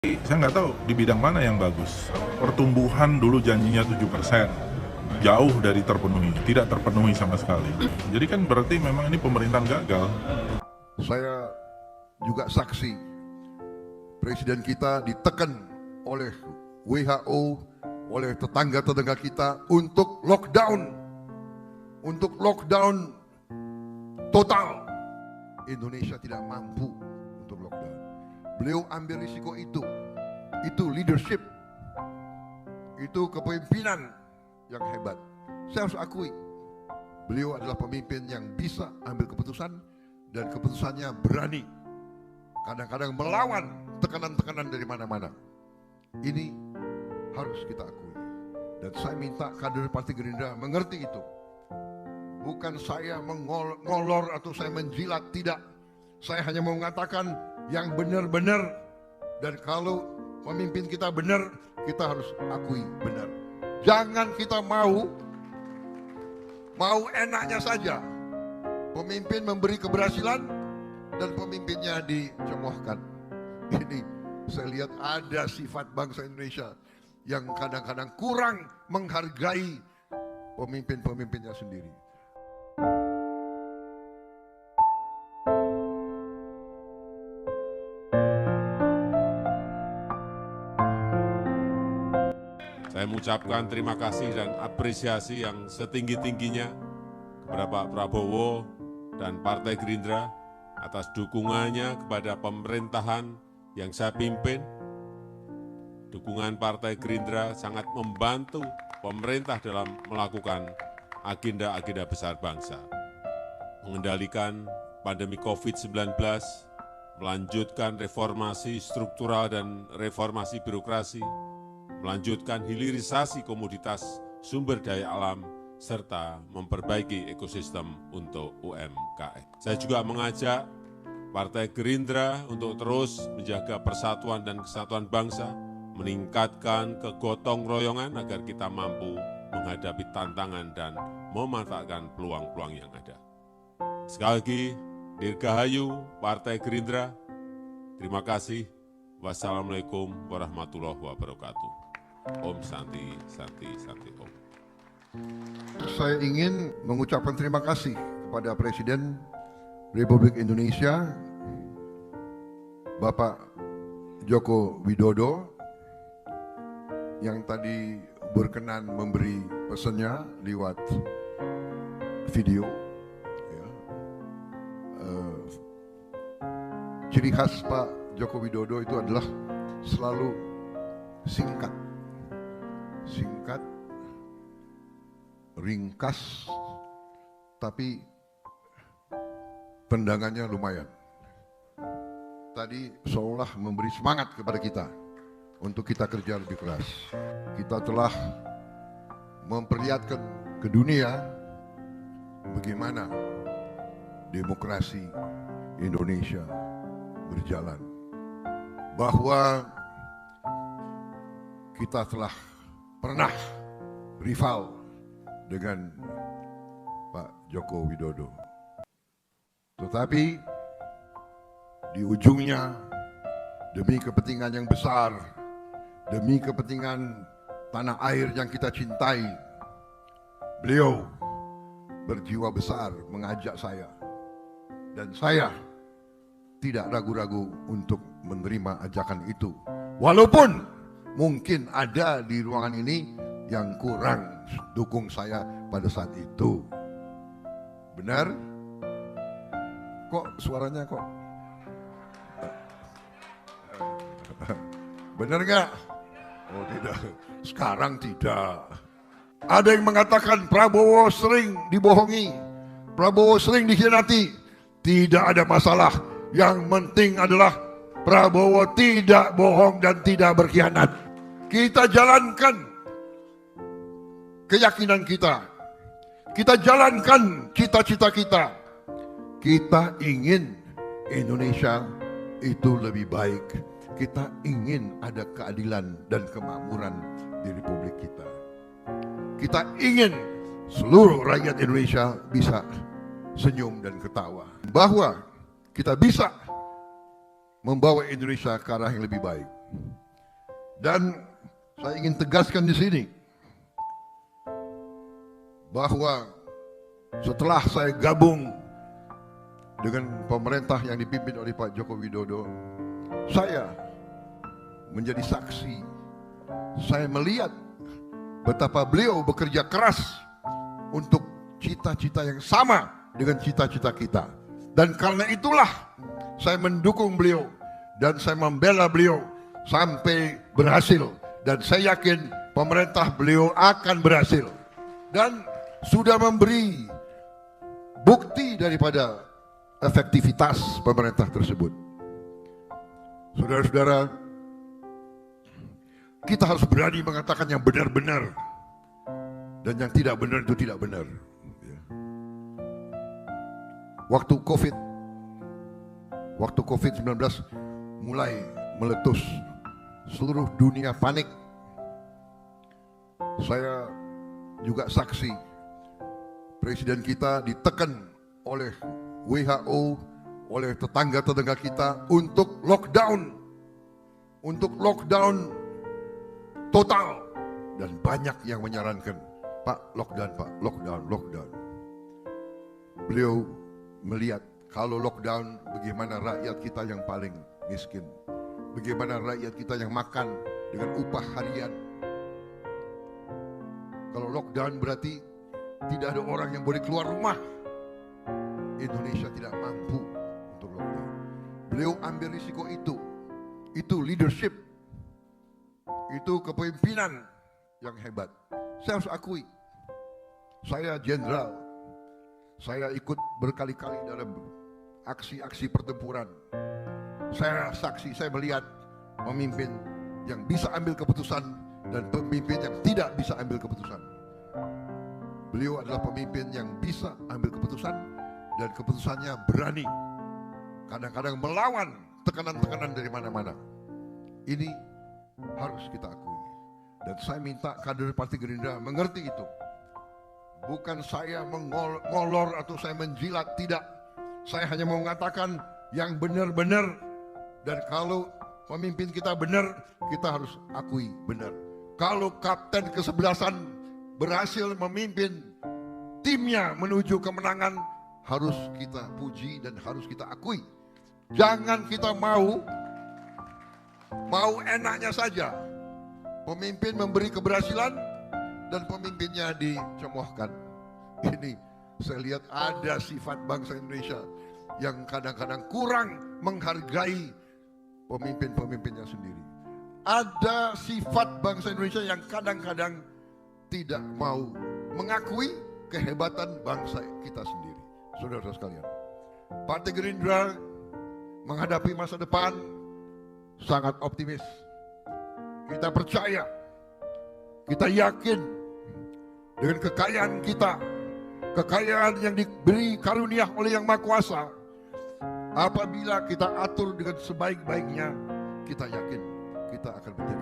Saya nggak tahu di bidang mana yang bagus. Pertumbuhan dulu janjinya 7%, jauh dari terpenuhi, tidak terpenuhi sama sekali. Jadi kan berarti memang ini pemerintahan gagal. Saya juga saksi, Presiden kita ditekan oleh WHO, oleh tetangga-tetangga kita untuk lockdown total. Indonesia tidak mampu untuk lockdown. Beliau ambil risiko itu leadership, itu kepemimpinan yang hebat. Saya harus akui, beliau adalah pemimpin yang bisa ambil keputusan dan keputusannya berani. Kadang-kadang melawan tekanan-tekanan dari mana-mana. Ini harus kita akui. Dan saya minta kader Partai Gerindra mengerti itu. Bukan saya mengolor atau saya menjilat, tidak. Saya hanya mau mengatakan yang benar-benar. Dan kalau pemimpin kita benar, kita harus akui benar. Jangan kita mau enaknya saja. Pemimpin memberi keberhasilan dan pemimpinnya dicemoohkan. Ini saya lihat ada sifat bangsa Indonesia yang kadang-kadang kurang menghargai pemimpin-pemimpinnya sendiri. Saya mengucapkan terima kasih dan apresiasi yang setinggi-tingginya kepada Pak Prabowo dan Partai Gerindra atas dukungannya kepada pemerintahan yang saya pimpin. Dukungan Partai Gerindra sangat membantu pemerintah dalam melakukan agenda-agenda besar bangsa. Mengendalikan pandemi COVID-19, melanjutkan reformasi struktural dan reformasi birokrasi, melanjutkan hilirisasi komoditas sumber daya alam, serta memperbaiki ekosistem untuk UMKM. Saya juga mengajak Partai Gerindra untuk terus menjaga persatuan dan kesatuan bangsa, meningkatkan kegotong royongan agar kita mampu menghadapi tantangan dan memanfaatkan peluang-peluang yang ada. Sekali lagi, Dirgahayu Partai Gerindra, terima kasih. Wassalamualaikum warahmatullahi wabarakatuh. Om Santi, Santi, Santi Om. Saya ingin mengucapkan terima kasih kepada Presiden Republik Indonesia, Bapak Joko Widodo, yang tadi berkenan memberi pesannya lewat video. Ciri khas Pak Joko Widodo itu adalah selalu singkat, ringkas, tapi tendangannya lumayan. Tadi seolah memberi semangat kepada kita untuk kita kerja lebih keras. Kita telah memperlihatkan ke dunia bagaimana demokrasi Indonesia berjalan. Bahwa kita telah pernah rival dengan Pak Joko Widodo. Tetapi di ujungnya, demi kepentingan yang besar, demi kepentingan tanah air yang kita cintai, beliau berjiwa besar mengajak saya. Dan saya tidak ragu-ragu untuk menerima ajakan itu. Walaupun mungkin ada di ruangan ini yang kurang dukung saya pada saat itu. Benar? Kok suaranya kok? Benar nggak? Oh tidak, sekarang tidak. Ada yang mengatakan Prabowo sering dibohongi, Prabowo sering dikhianati. Tidak ada masalah, yang penting adalah Prabowo tidak bohong dan tidak berkhianat. Kita jalankan keyakinan kita, kita jalankan cita-cita kita. Kita ingin Indonesia itu lebih baik. Kita ingin ada keadilan dan kemakmuran di Republik kita. Kita ingin seluruh rakyat Indonesia bisa senyum dan ketawa. Bahwa kita bisa membawa Indonesia ke arah yang lebih baik. Dan saya ingin tegaskan di sini bahwa setelah saya gabung dengan pemerintah yang dipimpin oleh Pak Joko Widodo, saya menjadi saksi. Saya melihat betapa beliau bekerja keras untuk cita-cita yang sama dengan cita-cita kita. Dan karena itulah saya mendukung beliau dan saya membela beliau sampai berhasil. Dan saya yakin pemerintah beliau akan berhasil. Dan sudah memberi bukti daripada efektivitas pemerintah tersebut. Saudara-saudara, kita harus berani mengatakan yang benar-benar. Dan yang tidak benar itu tidak benar. Waktu COVID-19 mulai meletus, seluruh dunia panik. Saya juga saksi, presiden kita ditekan oleh WHO, oleh tetangga-tetangga kita untuk lockdown total. Dan banyak yang menyarankan, Pak, lockdown. Beliau melihat kalau lockdown, bagaimana rakyat kita yang paling miskin, bagaimana rakyat kita yang makan dengan upah harian. Kalau lockdown berarti tidak ada orang yang boleh keluar rumah. Indonesia tidak mampu untuk lockdown. Beliau ambil risiko itu leadership, itu kepemimpinan yang hebat. Saya harus akui, saya jenderal, saya ikut berkali-kali dalam aksi-aksi pertempuran. Saya saksi, saya melihat pemimpin yang bisa ambil keputusan dan pemimpin yang tidak bisa ambil keputusan. Beliau adalah pemimpin yang bisa ambil keputusan dan keputusannya berani. Kadang-kadang melawan tekanan-tekanan dari mana-mana. Ini harus kita akui. Dan saya minta kader Partai Gerindra mengerti itu. Bukan saya mengolor atau saya menjilat, tidak. Saya hanya mau mengatakan yang benar-benar. Dan kalau pemimpin kita benar, kita harus akui benar. Kalau kapten kesebelasan berhasil memimpin timnya menuju kemenangan, harus kita puji dan harus kita akui. Jangan kita mau enaknya saja. Pemimpin memberi keberhasilan dan pemimpinnya dicemoohkan. Ini saya lihat ada sifat bangsa Indonesia yang kadang-kadang kurang menghargai pemimpin-pemimpinnya sendiri. Ada sifat bangsa Indonesia yang kadang-kadang tidak mau mengakui kehebatan bangsa kita sendiri. Saudara-saudara sekalian, Partai Gerindra menghadapi masa depan sangat optimis. Kita percaya, kita yakin dengan kekayaan kita, kekayaan yang diberi karunia oleh Yang Maha Kuasa. Apabila kita atur dengan sebaik-baiknya, kita yakin kita akan menjadi